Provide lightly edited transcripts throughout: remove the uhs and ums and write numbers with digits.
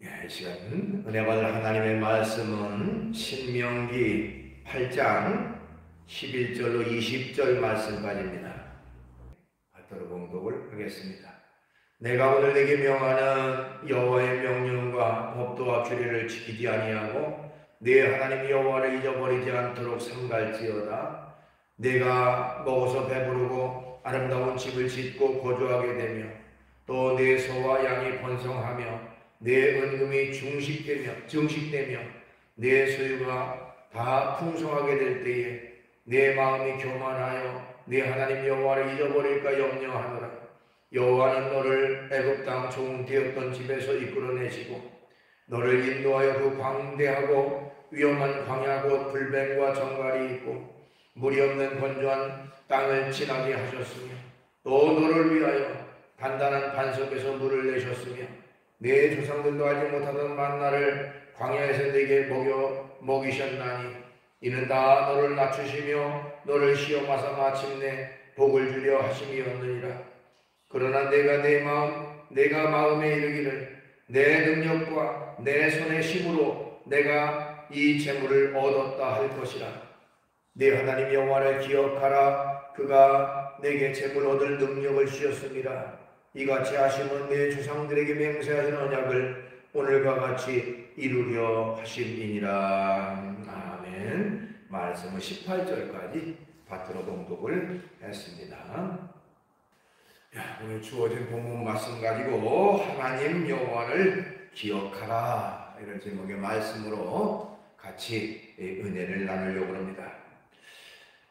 이 시간 은혜 받을 하나님의 말씀은 신명기 8장 11절로 20절 말씀까지입니다. 받들어 봉독을 하겠습니다. 내가 오늘 내게 명하는 여호와의 명령과 법도와 규례를 지키지 아니하고 네 하나님 여호와를 잊어버리지 않도록 삼갈지어다. 내가 먹어서 배부르고 아름다운 집을 짓고 거주하게 되며 또 내 소와 양이 번성하며 내 은금이 증식되며 내 소유가 다 풍성하게 될 때에 내 마음이 교만하여 내 하나님 여호와를 잊어버릴까 염려하노라. 여호와는 너를 애굽 땅 종되었던 집에서 이끌어내시고 너를 인도하여 그 광대하고 위험한 광야 곧 불뱀과 정갈이 있고 물이 없는 건조한 땅을 지나게 하셨으며 또 너를 위하여 단단한 반석에서 물을 내셨으며 내 조상들도 알지 못하던 만나를 광야에서 내게 먹이셨나니 이는 다 너를 낮추시며 너를 시험하사 마침내 복을 주려 하심이었느니라. 그러나 내가 마음에 이르기를 내 능력과 내 손의 힘으로 내가 이 재물을 얻었다 할 것이라. 내 하나님 여호와를 기억하라. 그가 내게 재물 얻을 능력을 주셨습니다. 이같이 하심은 내 조상들에게 맹세하신 언약을 오늘과 같이 이루려 하심이니라. 아멘. 말씀은 18절까지 받들어 봉독을 했습니다. 오늘 주어진 본문 말씀 가지고 하나님 여호와를 기억하라, 이런 제목의 말씀으로 같이 은혜를 나누려고 합니다.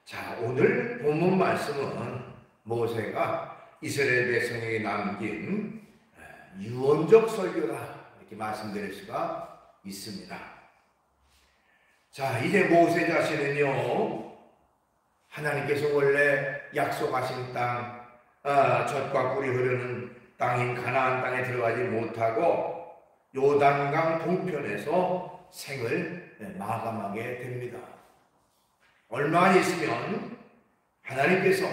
자, 오늘 본문 말씀은 모세가 이스라엘 백성에게 남긴 유언적 설교다, 이렇게 말씀드릴 수가 있습니다. 자, 이제 모세 자신은요, 하나님께서 원래 약속하신 땅, 젖과 꿀이 흐르는 땅인 가나안 땅에 들어가지 못하고 요단강 동편에서 생을 마감하게 됩니다. 얼마 안 있으면 하나님께서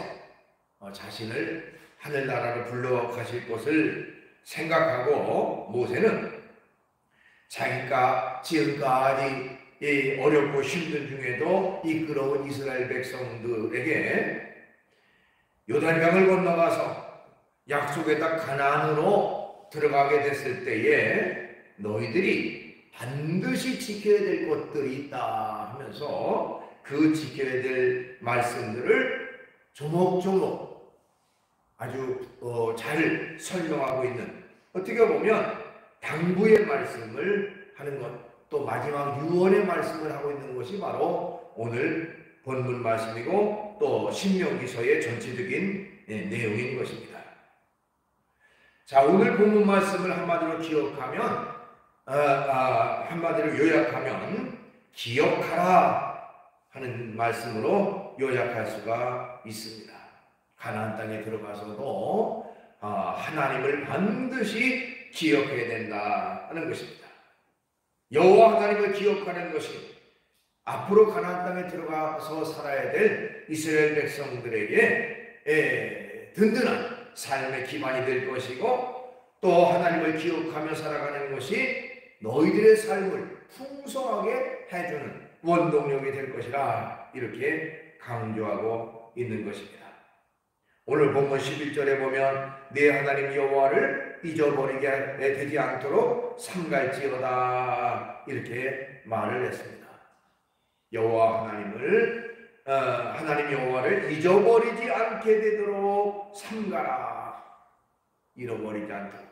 자신을 하늘나라로 불러가실 것을 생각하고 모세는 자기가 지금까지 어렵고 힘든 중에도 이끌어온 이스라엘 백성들에게 요단강을 건너가서 약속의 땅 가나안으로 들어가게 됐을 때에 너희들이 반드시 지켜야 될 것들이 있다 하면서 그 지켜야 될 말씀들을 조목조목 아주 잘 설명하고 있는, 어떻게 보면 당부의 말씀을 하는 것, 또 마지막 유언의 말씀을 하고 있는 것이 바로 오늘 본문 말씀이고 또 신명기서의 전체적인 내용인 것입니다. 자, 오늘 본문 말씀을 한마디로 기억하면, 한마디로 요약하면 기억하라 하는 말씀으로 요약할 수가 있습니다. 가나안 땅에 들어가서도 하나님을 반드시 기억해야 된다 하는 것입니다. 여호와 하나님을 기억하는 것이 앞으로 가나안 땅에 들어가서 살아야 될 이스라엘 백성들에게 든든한 삶의 기반이 될 것이고, 또 하나님을 기억하며 살아가는 것이 너희들의 삶을 풍성하게 해주는 원동력이 될 것이라, 이렇게 강조하고 있는 것입니다. 오늘 본문 11절에 보면 내 하나님 여호와를 잊어버리게 되지 않도록 삼갈지어다, 이렇게 말을 했습니다. 여호와 하나님 여호와를 잊어버리지 않게 되도록 삼가라, 잃어버리지 않도록.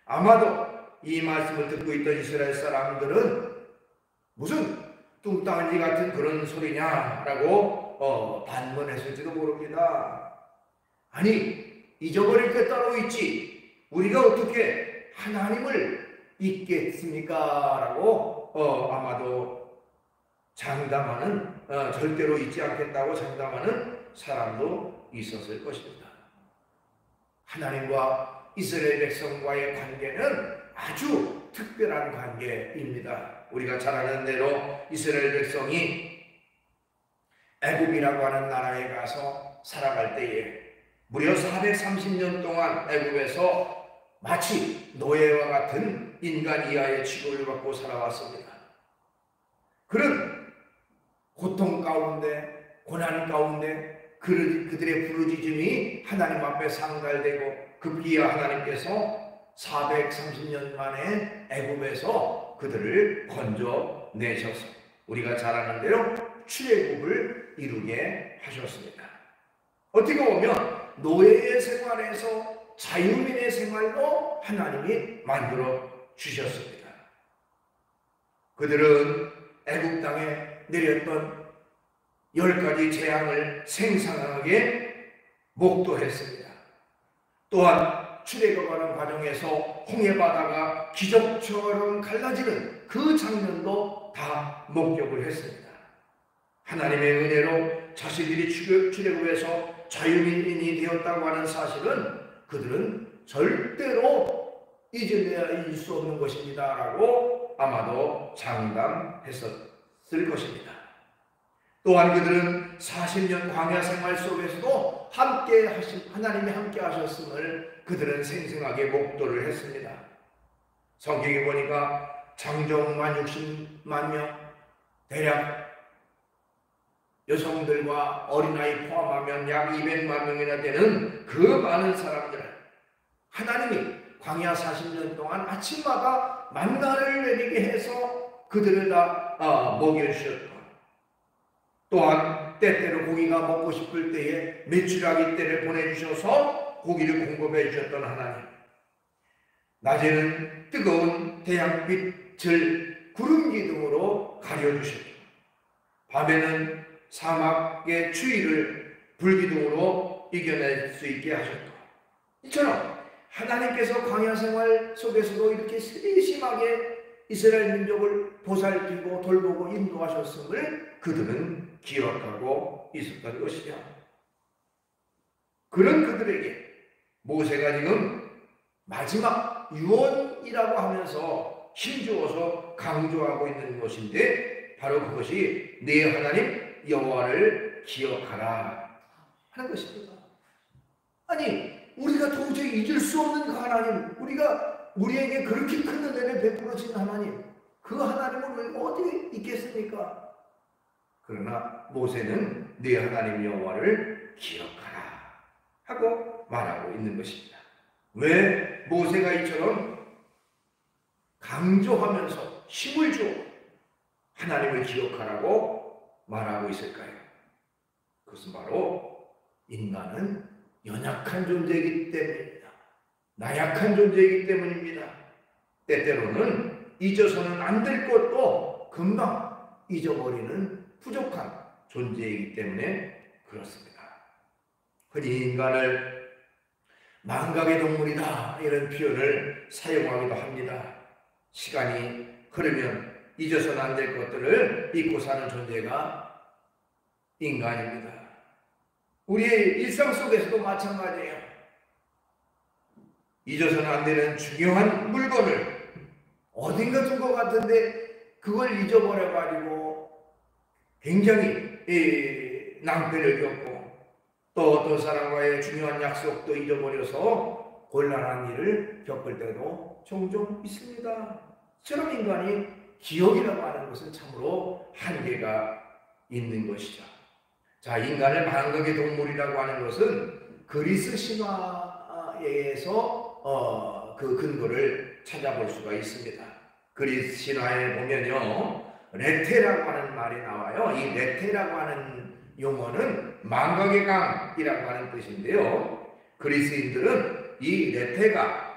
아마도 이 말씀을 듣고 있던 이스라엘 사람들은 무슨 뚱딴지 같은 그런 소리냐라고 반문했을지도 모릅니다. 아니, 잊어버릴 게 따로 있지, 우리가 어떻게 하나님을 잊겠습니까? 라고 아마도 장담하는, 절대로 잊지 않겠다고 장담하는 사람도 있었을 것입니다. 하나님과 이스라엘 백성과의 관계는 아주 특별한 관계입니다. 우리가 잘 아는 대로 이스라엘 백성이 애굽이라고 하는 나라에 가서 살아갈 때에 무려 430년 동안 애굽에서 마치 노예와 같은 인간 이하의 취급을 받고 살아왔습니다. 그런 고통 가운데, 고난 가운데 그들의 부르짖음이 하나님 앞에 상달되고 급기야 하나님께서 430년 만에 애굽에서 그들을 건져내셔서 우리가 잘 아는 대로 출애굽을 이루게 하셨습니다. 어떻게 보면 노예의 생활에서 자유민의 생활로 하나님이 만들어 주셨습니다. 그들은 애굽 땅에 내렸던 10가지 재앙을 생생하게 목도했습니다. 또한 출애굽하는 과정에서 홍해 바다가 기적처럼 갈라지는 그 장면도 다 목격을 했습니다. 하나님의 은혜로 자신들이 출애굽에서 자유민이 되었다고 하는 사실은 그들은 절대로 잊을 수 없는 것입니다 라고 아마도 장담했었을 것입니다. 또한 그들은 40년 광야 생활 속에서도 하나님이 함께 하셨음을 그들은 생생하게 목도를 했습니다. 성경에 보니까 장정만 60만 명, 대략 여성들과 어린아이 포함하면 약 200만 명이나 되는 그 많은 사람들, 하나님이 광야 40년 동안 아침마다 만나를 내리게 해서 그들을 다 먹여주셨고, 또한 때때로 고기가 먹고 싶을 때에 메추라기 떼를 보내주셔서 고기를 공급해 주셨던 하나님, 낮에는 뜨거운 태양빛을 구름 기둥으로 가려주셨고, 밤에는 사막의 추위를 불기둥으로 이겨낼 수 있게 하셨고, 이처럼 하나님께서 광야 생활 속에서도 이렇게 세심하게 이스라엘 민족을 보살피고 돌보고 인도하셨음을 그들은 기억하고 있었던 것이죠. 그런 그들에게 모세가 지금 마지막 유언이라고 하면서 힘주어서 강조하고 있는 것인데, 바로 그것이 네 하나님 여호와를 기억하라 하는 것입니다. 아니, 우리가 도저히 잊을 수 없는 그 하나님, 우리에게 그렇게 큰 은혜를 베풀어 주신 하나님, 그 하나님을 어디에 있겠습니까? 그러나 모세는 네 하나님 여호와를 기억하라 하고 말하고 있는 것입니다. 왜 모세가 이처럼 강조하면서 힘을 줘 하나님을 기억하라고 말하고 있을까요? 그것은 바로 인간은 연약한 존재이기 때문입니다. 나약한 존재이기 때문입니다. 때때로는 잊어서는 안 될 것도 금방 잊어버리는 부족한 존재이기 때문에 그렇습니다. 흔히 인간을 망각의 동물이다 이런 표현을 사용하기도 합니다. 시간이 흐르면 잊어서는 안 될 것들을 잊고 사는 존재가 인간입니다. 우리의 일상 속에서도 마찬가지예요. 잊어서는 안 되는 중요한 물건을 어딘가 둔 것 같은데 그걸 잊어버려가지고 굉장히 낭패를 겪고, 또 어떤 사람과의 중요한 약속도 잊어버려서 곤란한 일을 겪을 때도 종종 있습니다. 저런 인간이 기억이라고 하는 것은 참으로 한계가 있는 것이죠. 자, 인간을 망각의 동물이라고 하는 것은 그리스 신화에서 그 근거를 찾아볼 수가 있습니다. 그리스 신화에 보면요, 레테라고 하는 말이 나와요. 이 레테라고 하는 용어는 망각의 강이라고 하는 뜻인데요, 그리스인들은 이 레테가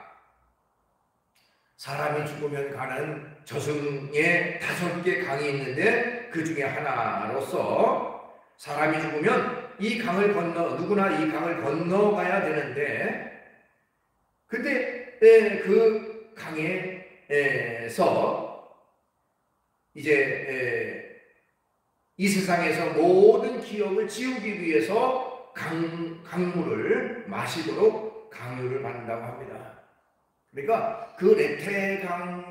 사람이 죽으면 가는 저승에 5개 강이 있는데 그 중에 하나로서 사람이 죽으면 이 강을 누구나 이 강을 건너가야 되는데, 근데 그 강에서 이제 이 세상에서 모든 기억을 지우기 위해서 강물을 마시도록 강요를 받는다고 합니다. 그러니까 그 레테강의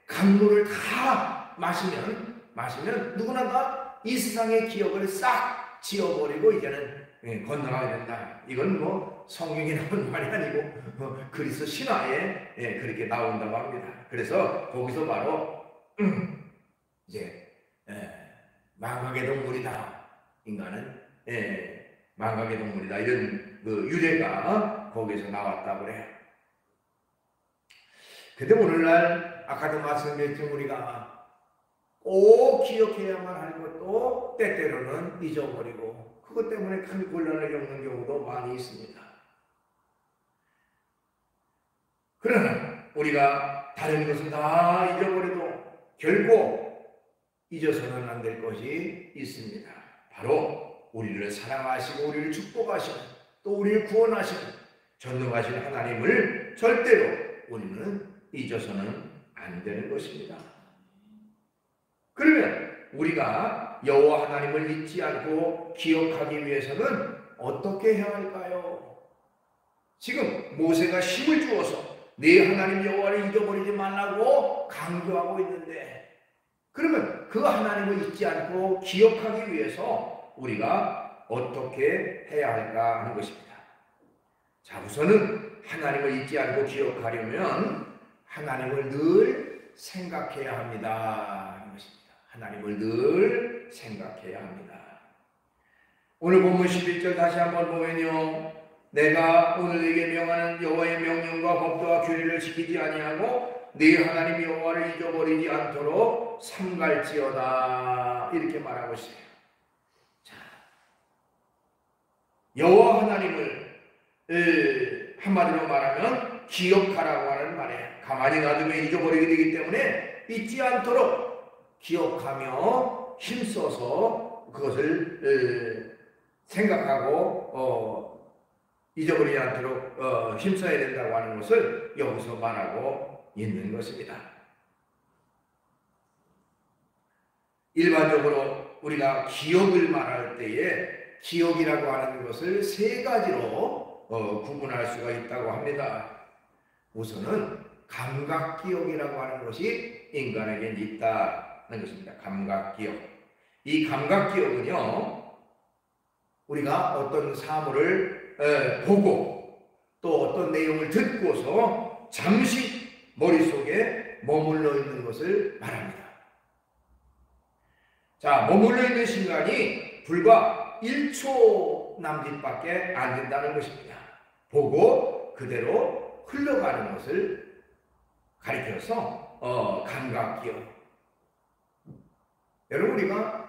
강물을 다 마시면 누구나 다 이 세상의 기억을 싹 지워버리고 이제는 건너가야 된다. 이건 뭐 성경에 나온 말이 아니고 그리스도 신화에 그렇게 나온다고 합니다. 그래서 거기서 바로 이제 망각의 동물이다. 인간은 망각의 동물이다. 이런 그 유래가 거기서 나왔다고 그래요. 근데 오늘날 아까도 말씀드렸지만 우리가 꼭 기억해야만 할 것도 때때로는 잊어버리고 그것 때문에 큰 곤란을 겪는 경우도 많이 있습니다. 그러나 우리가 다른 것은 다 잊어버려도 결코 잊어서는 안 될 것이 있습니다. 바로 우리를 사랑하시고 우리를 축복하시는 또 우리를 구원하시는 전능하신 하나님을 절대로 우리는 잊어서는 안 되는 것입니다. 그러면 우리가 여호와 하나님을 잊지 않고 기억하기 위해서는 어떻게 해야 할까요? 지금 모세가 힘을 주어서 네 하나님 여호와를 잊어버리지 말라고 강조하고 있는데 그러면 그 하나님을 잊지 않고 기억하기 위해서 우리가 어떻게 해야 할까 하는 것입니다. 자, 우선은 하나님을 잊지 않고 기억하려면 하나님을 늘 생각해야 합니다 하는 것입니다. 하나님을 늘 생각해야 합니다. 오늘 본문 11절 다시 한번 보면요, 내가 오늘 네게 명하는 여호와의 명령과 법도와 규례를 지키지 아니하고 네 하나님 여호와를 잊어버리지 않도록 삼갈지어다 이렇게 말하고 있어요. 자, 여호와 하나님을 한마디로 말하면 기억하라고 하는 말이에요. 가만히 놔두면 잊어버리게 되기 때문에 잊지 않도록 기억하며 힘써서 그것을 생각하고 잊어버리지 않도록 힘써야 된다고 하는 것을 여기서 말하고 있는 것입니다. 일반적으로 우리가 기억을 말할 때에 기억이라고 하는 것을 세 가지로 구분할 수가 있다고 합니다. 우선은 감각기억이라고 하는 것이 인간에겐 있다는 것입니다. 감각기억. 이 감각기억은요, 우리가 어떤 사물을 보고 또 어떤 내용을 듣고서 잠시 머릿속에 머물러 있는 것을 말합니다. 자, 머물러 있는 시간이 불과 1초 남짓밖에 안 된다는 것입니다. 보고 그대로 흘러가는 것을 가리켜서 감각기억. 여러분, 우리가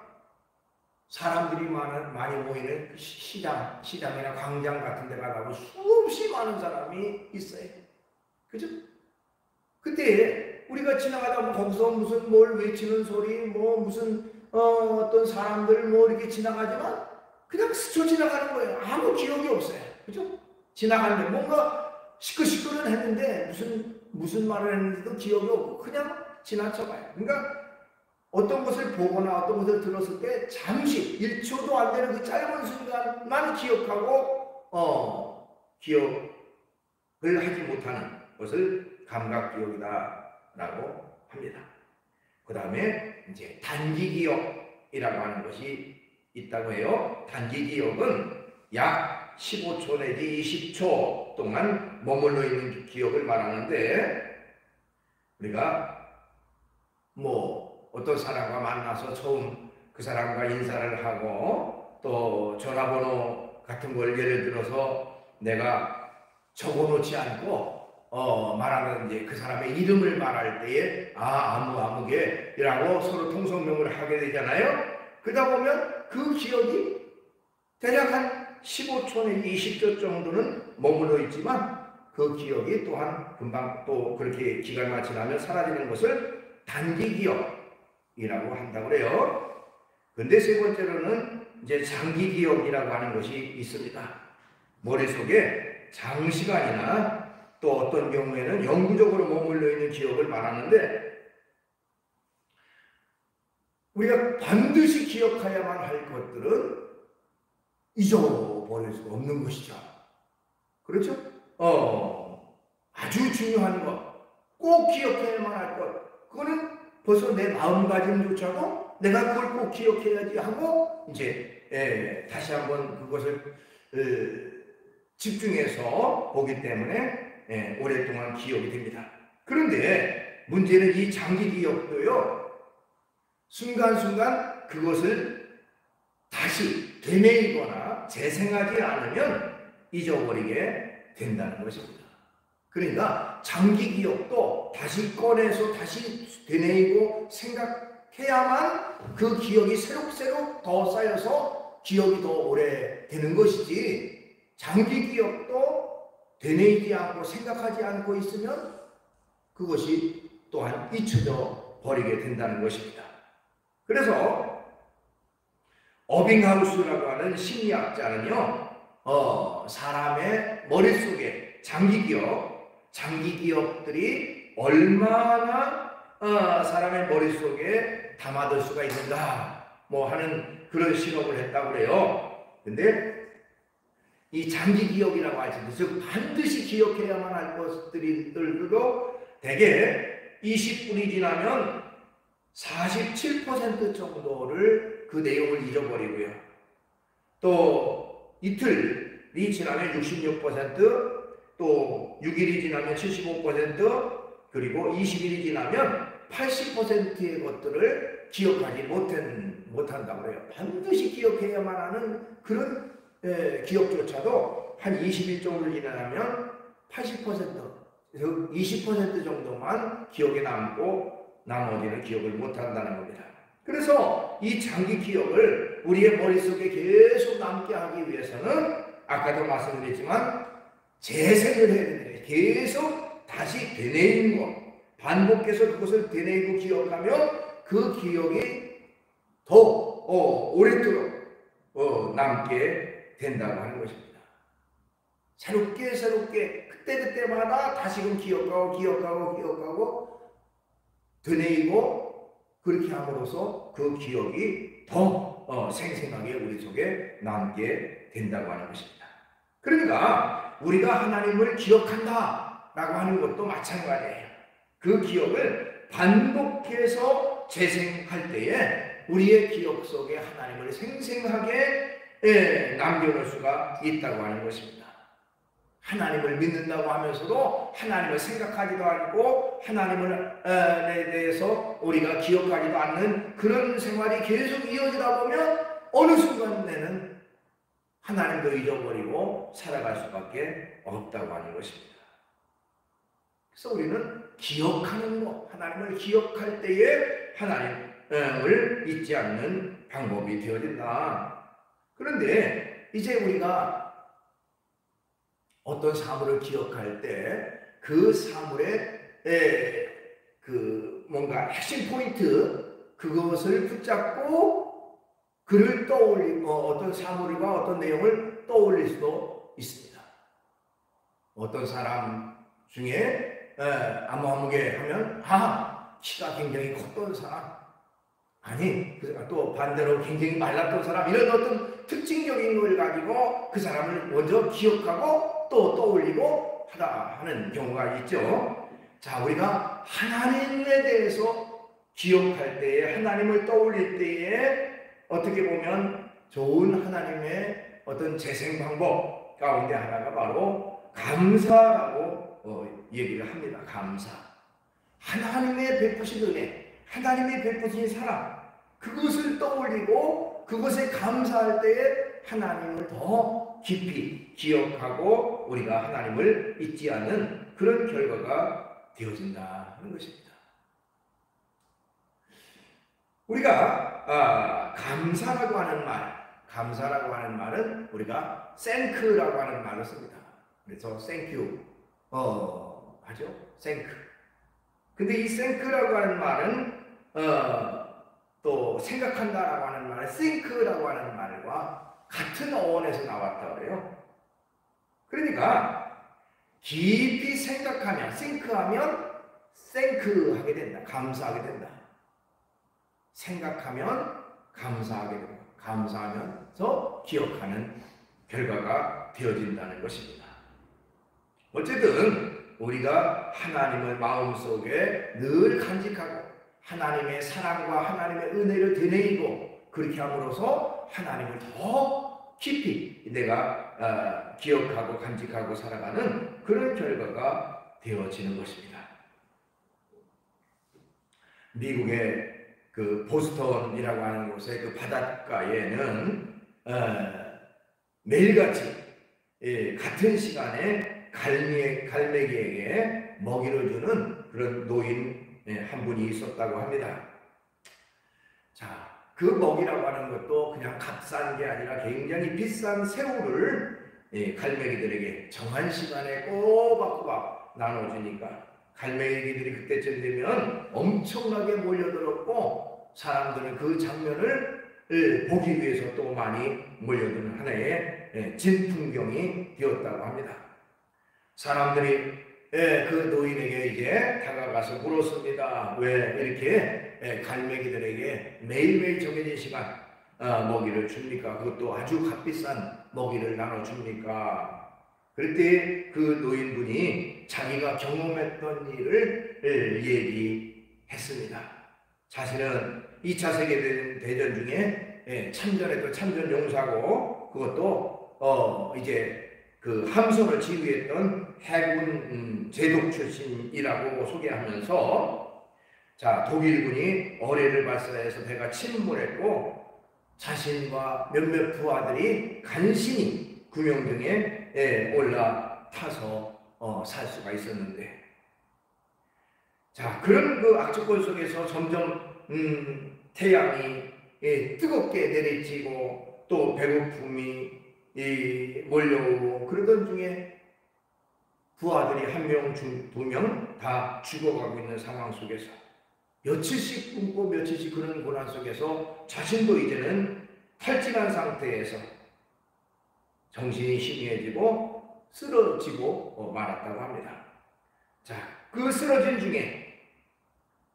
사람들이 많이 모이는 시장이나 광장 같은 데 가다 보면 수없이 많은 사람이 있어요. 그죠? 그때 우리가 지나가다 보면 거기서 무슨 뭘 외치는 소리, 무슨 어떤 사람들 이렇게 지나가지만 그냥 스쳐 지나가는 거예요. 아무 기억이 없어요. 그죠? 지나가는데 뭔가 시끌시끌은 했는데 무슨 말을 했는지도 기억이 없고 그냥 지나쳐가요. 그러니까 어떤 것을 보거나 어떤 것을 들었을 때 잠시 1초도 안 되는 그 짧은 순간만 기억하고 기억을 하지 못하는 것을 감각기억이다라고 합니다. 그 다음에 이제 단기기억이라고 하는 것이 있다고 해요. 단기기억은 약 15초 내지 20초 동안 머물러 있는 기억을 말하는데 우리가 어떤 사람과 만나서 처음 그 사람과 인사를 하고 또 전화번호 같은 걸 예를 들어서 내가 적어놓지 않고 말하는 이제 그 사람의 이름을 말할 때에 아무개라고 서로 통성명을 하게 되잖아요. 그러다 보면 그 기억이 대략 한 15초 내지 20초 정도는 머물러 있지만 그 기억이 또한 금방 또 그렇게 기간만 지나면 사라지는 것을 단기기억 이라고 한다고 그래요. 근데 세 번째로는 이제 장기기억이라고 하는 것이 있습니다. 머릿속에 장시간이나 또 어떤 경우에는 영구적으로 머물러 있는 기억을 말하는데 우리가 반드시 기억해야만 할 것들은 잊어버릴 수가 없는 것이죠. 그렇죠? 아주 중요한 것, 꼭 기억해야만 할 것, 그거는 벌써 내 마음가짐조차도 내가 그걸 꼭 기억해야지 하고 이제 다시 한번 그것을 집중해서 보기 때문에 오랫동안 기억이 됩니다. 그런데 문제는 이 장기 기억도요, 순간순간 그것을 다시 되뇌이거나 재생하지 않으면 잊어버리게 된다는 것입니다. 그러니까 장기 기억도 다시 꺼내서 다시 되뇌이고 생각해야만 그 기억이 새록새록 더 쌓여서 기억이 더 오래 되는 것이지, 장기 기억도 되뇌이지 않고 생각하지 않고 있으면 그것이 또한 잊혀져 버리게 된다는 것입니다. 그래서 어빙하우스라고 하는 심리학자는요, 사람의 머릿속에 장기 기억들이 얼마나 사람의 머릿속에 담아둘 수가 있는가 하는 그런 실험을 했다고 그래요. 근데 이 장기 기억이라고 하죠. 즉 반드시 기억해야만 할 것들도 대개 20분이 지나면 47% 정도를 그 내용을 잊어버리고요. 또 이틀이 지나면 66%, 또 6일이 지나면 75%, 그리고 20일이 지나면 80%의 것들을 기억하지 못한다고 해요. 반드시 기억해야만 하는 그런 기억조차도 한 20일 정도 지나면 80%, 20% 정도만 기억에 남고 나머지는 기억을 못한다는 겁니다. 그래서 이 장기 기억을 우리의 머릿속에 계속 남게 하기 위해서는 아까도 말씀드렸지만 재생을 해야 됩니다. 계속 다시 되뇌이는 것, 반복해서 그것을 되뇌이고 기억하면 그 기억이 더 오랫도록 남게 된다고 하는 것입니다. 새롭게 그때마다 다시금 기억하고 되뇌이고 그렇게 함으로써 그 기억이 더 생생하게 우리 속에 남게 된다고 하는 것입니다. 그러니까 우리가 하나님을 기억한다 라고 하는 것도 마찬가지예요. 그 기억을 반복해서 재생할 때에 우리의 기억 속에 하나님을 생생하게 남겨놓을 수가 있다고 하는 것입니다. 하나님을 믿는다고 하면서도 하나님을 생각하지도 않고 하나님에 대해서 우리가 기억하지도 않는 그런 생활이 계속 이어지다 보면 어느 순간에는 하나님도 잊어버리고 살아갈 수밖에 없다고 하는 것입니다. 그래서 우리는 기억하는 것, 하나님을 기억할 때에 하나님을 잊지 않는 방법이 되어진다. 그런데 이제 우리가 어떤 사물을 기억할 때 그 사물의 뭔가 핵심 포인트, 그것을 붙잡고 그를 떠올리고 어떤 사물과 어떤 내용을 떠올릴 수도 있습니다. 어떤 사람 중에 아무개 하면 키가 굉장히 컸던 사람, 아니 또 반대로 굉장히 말랐던 사람, 이런 어떤 특징적인 걸 가지고 그 사람을 먼저 기억하고 또 떠올리고 하는 경우가 있죠. 자, 우리가 하나님에 대해서 기억할 때에, 하나님을 떠올릴 때에 어떻게 보면 좋은 하나님의 어떤 재생 방법 가운데 하나가 바로 감사라고 얘기를 합니다. 감사. 하나님의 베푸신 은혜, 하나님이 베푸신 사랑, 그것을 떠올리고 그것에 감사할 때에 하나님을 더 깊이 기억하고 우리가 하나님을 잊지 않는 그런 결과가 되어진다 하는 것입니다. 우리가 감사라고 하는 말은 우리가 thank라고 하는 말을 씁니다. 그래서 thank you 하죠. thank. 근데 이 thank라고 하는 말은 또 생각한다라고 하는 말, think라고 하는 말과 같은 어원에서 나왔다고 그래요. 그러니까 깊이 생각하면, think하면 thank 하게 된다. 감사하게 된다. 생각하면 감사하게 된다. 감사하면서 기억하는 결과가 되어진다는 것입니다. 어쨌든 우리가 하나님을 마음속에 늘 간직하고 하나님의 사랑과 하나님의 은혜를 되뇌이고 그렇게 함으로써 하나님을 더 깊이 내가 기억하고 간직하고 살아가는 그런 결과가 되어지는 것입니다. 미국의 그 보스턴이라고 하는 곳의 그 바닷가에는 매일같이 같은 시간에 갈매기에게 먹이를 주는 그런 노인 한 분이 있었다고 합니다. 자, 그 먹이라고 하는 것도 그냥 값싼 게 아니라 굉장히 비싼 새우를 갈매기들에게 정한 시간에 꼬박꼬박 나눠주니까 갈매기들이 그때쯤 되면 엄청나게 몰려들었고 사람들은 그 장면을 보기 위해서 또 많이 몰려드는 하나의 진풍경이 되었다고 합니다. 사람들이 그 노인에게 이제 다가가서 물었습니다. 왜 이렇게 갈매기들에게 매일매일 정해진 시간 먹이를 줍니까? 그것도 아주 값비싼 먹이를 나눠줍니까? 그럴 때 그 노인분이 자기가 경험했던 일을 얘기했습니다. 자신은 2차 세계대전 중에 참전했던 참전용사고 그것도 이제 그 함선을 지휘했던 해군 제독 출신이라고 소개하면서 자, 독일군이 어뢰를 발사해서 배가 침몰했고 자신과 몇몇 부하들이 간신히 구명등에 올라타서 살 수가 있었는데 자, 그런 그 악조건 속에서 점점 태양이 뜨겁게 내리치고 또 배고픔이 몰려오고 그러던 중에 부하들이 1명, 2명 다 죽어가고 있는 상황 속에서 며칠씩 굶고 며칠씩 그런 고난 속에서 자신도 이제는 탈진한 상태에서 정신이 희미해지고 쓰러지고 말았다고 합니다. 자, 그 쓰러진 중에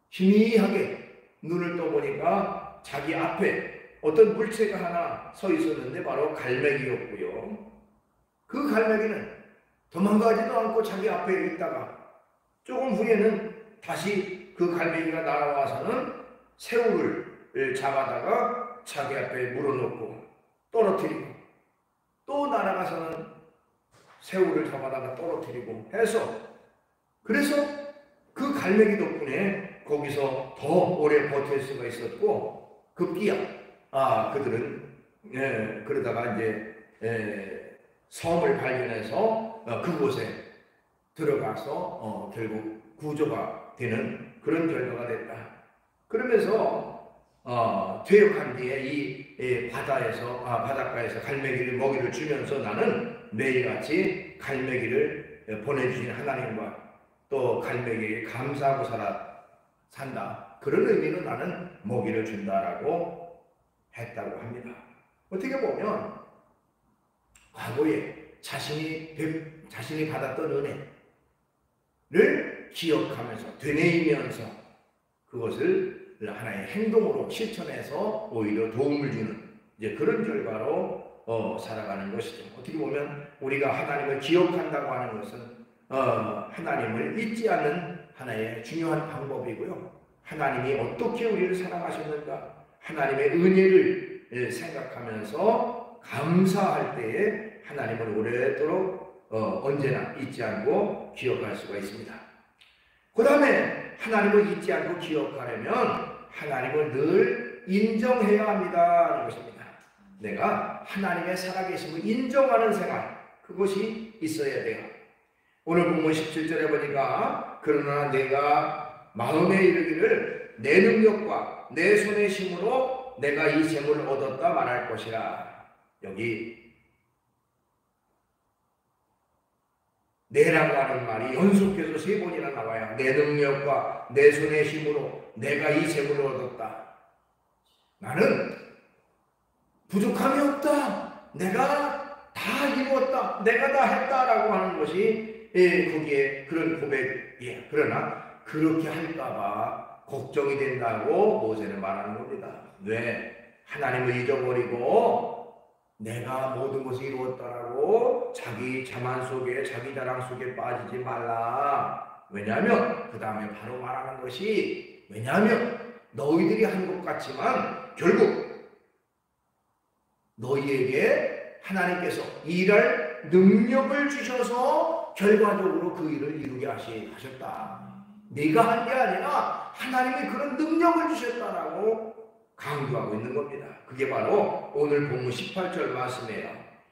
희미하게 눈을 떠보니까 자기 앞에 어떤 물체가 하나 서 있었는데 바로 갈매기였고요. 그 갈매기는 도망가지도 않고 자기 앞에 있다가 조금 후에는 다시 그 갈매기가 날아와서는 새우를 잡아다가 자기 앞에 물어놓고 떨어뜨리고 또 날아가서는 새우를 잡아다가 떨어뜨리고 해서 그래서 그 갈매기 덕분에 거기서 더 오래 버틸 수가 있었고 급기야 그들은 그러다가 이제 섬을 발견해서 그곳에 들어가서 결국 구조가 되는 그런 결과가 됐다. 그러면서 퇴역한 뒤에 이 바닷가에서 갈매기를 먹이를 주면서 나는 매일같이 갈매기를 보내주신 하나님과 또 갈매기에게 감사하고 산다. 그런 의미로 나는 먹이를 준다라고 했다고 합니다. 어떻게 보면 과거에 자신이 받았던 은혜를 기억하면서 되뇌이면서 그것을 하나의 행동으로 실천해서 오히려 도움을 주는 이제 그런 결과로 살아가는 것이죠. 어떻게 보면 우리가 하나님을 기억한다고 하는 것은 하나님을 잊지 않는 하나의 중요한 방법이고요. 하나님이 어떻게 우리를 사랑하셨는가 하나님의 은혜를 생각하면서 감사할 때에 하나님을 오래도록 언제나 잊지 않고 기억할 수가 있습니다. 그 다음에 하나님을 잊지 않고 기억하려면 하나님을 늘 인정해야 합니다라는 것입니다. 내가 하나님의 살아계심을 인정하는 생활 그것이 있어야 돼요. 오늘 본문 17절에 보니까 그러나 내가 마음에 이르기를 내 능력과 내 손의 힘으로 내가 이 재물을 얻었다 말할 것이라. 여기 내라고 하는 말이 연속해서 3번이나 나와요. 내 능력과 내 손의 힘으로 내가 이 재물을 얻었다. 나는 부족함이 없다. 내가 다 이루었다. 내가 다 했다라고 하는 것이 거기에 그런 고백이에요. 그러나 그렇게 할까봐 걱정이 된다고 모세는 말하는 겁니다. 왜? 하나님을 잊어버리고 내가 모든 것을 이루었다라고 자기 자만 속에 자기 자랑 속에 빠지지 말라. 왜냐하면 그 다음에 바로 말하는 것이 왜냐하면 너희들이 한 것 같지만 결국 너희에게 하나님께서 일할 능력을 주셔서 결과적으로 그 일을 이루게 하셨다. 네가 한 게 아니라 하나님이 그런 능력을 주셨다라고 강조하고 있는 겁니다. 그게 바로 오늘 본문 18절 말씀이에요.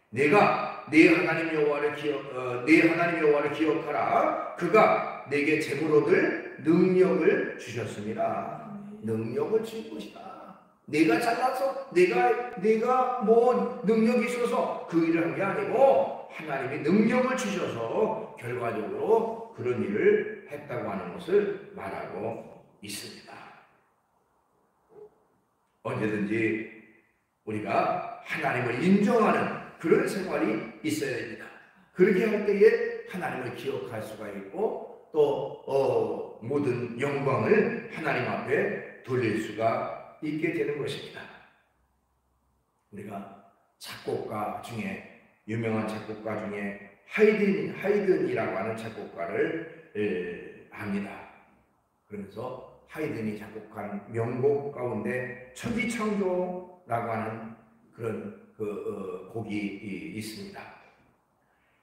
내가 네 하나님 여호와를 기억하라. 그가 내게 재물 얻을 능력을 주셨습니다. 능력을 주신 것이다. 내가 잘나서 내가 뭐 능력이 있어서 그 일을 한 게 아니고 하나님이 능력을 주셔서 결과적으로 그런 일을 했다고 하는 것을 말하고 있습니다. 언제든지 우리가 하나님을 인정하는 그런 생활이 있어야 됩니다. 그렇게 할 때에 하나님을 기억할 수가 있고 또 모든 영광을 하나님 앞에 돌릴 수가 있게 되는 것입니다. 우리가 작곡가 중에 유명한 작곡가 중에 하이든이라고 하는 작곡가를 압니다. 그러면서 하이든이 작곡한 명곡 가운데 천지창조라고 하는 그런 곡이 있습니다.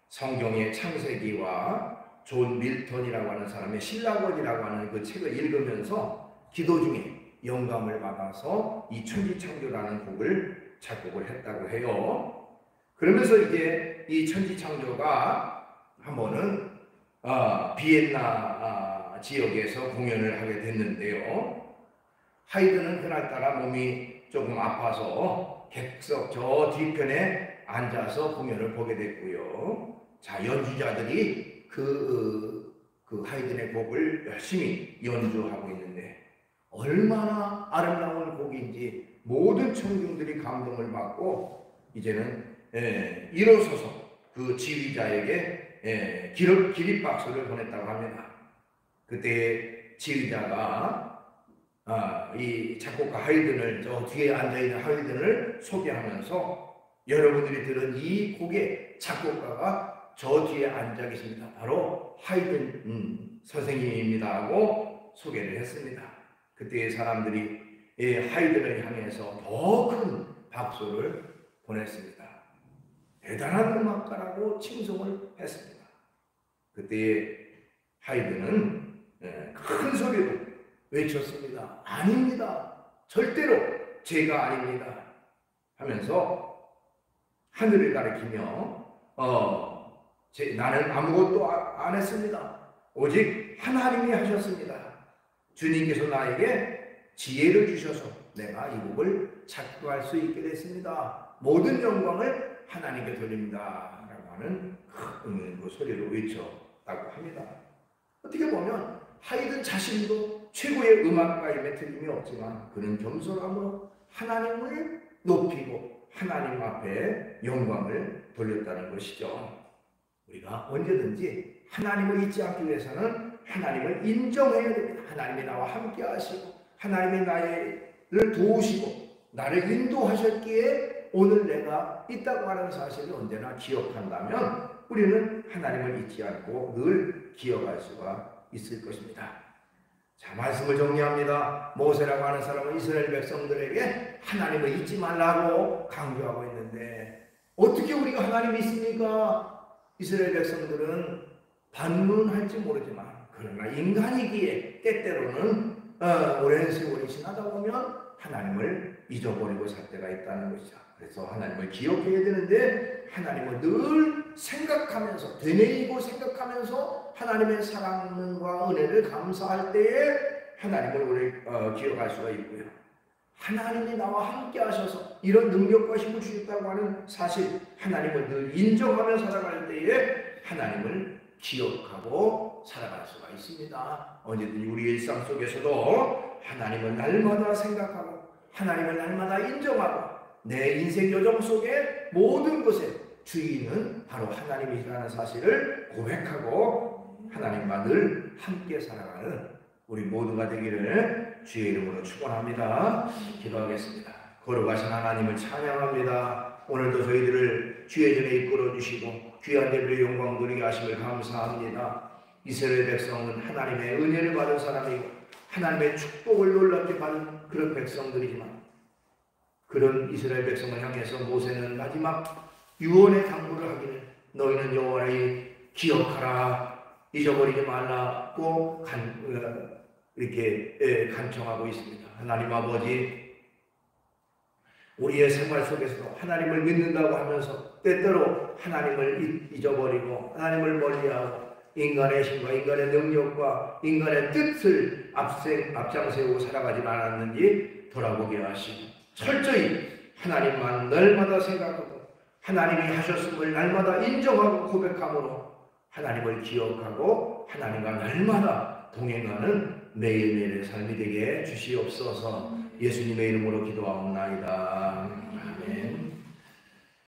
성경의 창세기와 존 밀턴이라고 하는 사람의 신라권이라고 하는 그 책을 읽으면서 기도 중에 영감을 받아서 이 천지창조라는 곡을 작곡을 했다고 해요. 그러면서 이제 이 천지창조가 한 번은 비엔나 지역에서 공연을 하게 됐는데요. 하이든은 그날따라 몸이 조금 아파서 객석 저 뒤편에 앉아서 공연을 보게 됐고요. 자, 연주자들이 그 하이든의 곡을 열심히 연주하고 있는데 얼마나 아름다운 곡인지 모든 청중들이 감동을 받고 이제는 일어서서 그 지휘자에게 기립박수를 보냈다고 합니다. 그때 지휘자가 이 작곡가 하이든을 저 뒤에 앉아있는 하이든을 소개하면서 여러분들이 들은 이 곡의 작곡가가 저 뒤에 앉아 계십니다. 바로 하이든 선생님입니다 하고 소개를 했습니다. 그때 사람들이 하이든을 향해서 더 큰 박수를 보냈습니다. 대단한 음악가라고 칭송을 했습니다. 그때 하이든은 큰 소리로 외쳤습니다. 아닙니다. 절대로 제가 아닙니다. 하면서 하늘을 가리키며 나는 아무것도 안 했습니다. 오직 하나님이 하셨습니다. 주님께서 나에게 지혜를 주셔서 내가 이 곡을 작곡할 수 있게 됐습니다. 모든 영광을 하나님께 돌립니다. 라고 하는 큰 소리로 외쳤다고 합니다. 어떻게 보면 하이든 자신도 최고의 음악가임에 틀림이 없지만 그는 겸손함으로 하나님을 높이고 하나님 앞에 영광을 돌렸다는 것이죠. 우리가 언제든지 하나님을 잊지 않기 위해서는 하나님을 인정해야 됩니다. 하나님이 나와 함께 하시고 하나님이 나를 도우시고 나를 인도하셨기에 오늘 내가 있다고 하는 사실을 언제나 기억한다면 우리는 하나님을 잊지 않고 늘 기억할 수가 있을 것입니다. 자, 말씀을 정리합니다. 모세라고 하는 사람은 이스라엘 백성들에게 하나님을 잊지 말라고 강조하고 있는데 어떻게 우리가 하나님이 있습니까? 이스라엘 백성들은 반문할지 모르지만 그러나 인간이기에 때때로는 오랜 세월이 지나다 보면 하나님을 잊어버리고 살 때가 있다는 것이죠. 그래서 하나님을 기억해야 되는데 하나님을 늘 생각하면서 되뇌이고 생각하면서 하나님의 사랑과 은혜를 감사할 때에 하나님을 우리 기억할 수가 있고요. 하나님이 나와 함께 하셔서 이런 능력과 힘을 주셨다고 하는 사실 하나님을 늘 인정하며 살아갈 때에 하나님을 기억하고 살아갈 수가 있습니다. 언제든지 우리 일상 속에서도 하나님을 날마다 생각하고 하나님을 날마다 인정하고 내 인생 여정 속에 모든 것에 주인은 바로 하나님이라는 사실을 고백하고 하나님과 늘 함께 살아가는 우리 모두가 되기를 주의 이름으로 축원합니다. 기도하겠습니다. 거룩하신 하나님을 찬양합니다. 오늘도 저희들을 주의 전에 이끌어 주시고 귀한 예배의 영광 누리게 하심을 감사합니다. 이스라엘 백성은 하나님의 은혜를 받은 사람이고 하나님의 축복을 놀랍게 받은 그런 백성들이지만 그런 이스라엘 백성을 향해서 모세는 마지막 유언의 당부를 하기를 너희는 여호와를 기억하라, 잊어버리지 말라고 이렇게 간청하고 있습니다. 하나님 아버지, 우리의 생활 속에서도 하나님을 믿는다고 하면서 때때로 하나님을 잊어버리고 하나님을 멀리하고 인간의 힘과 인간의 능력과 인간의 뜻을 앞장세우고 살아가지 않았는지 돌아보게 하시고 철저히 하나님만 날마다 생각하고 하나님이 하셨음을 날마다 인정하고 고백함으로 하나님을 기억하고 하나님과 날마다 동행하는 매일매일의 삶이 되게 주시옵소서. 예수님의 이름으로 기도하옵나이다.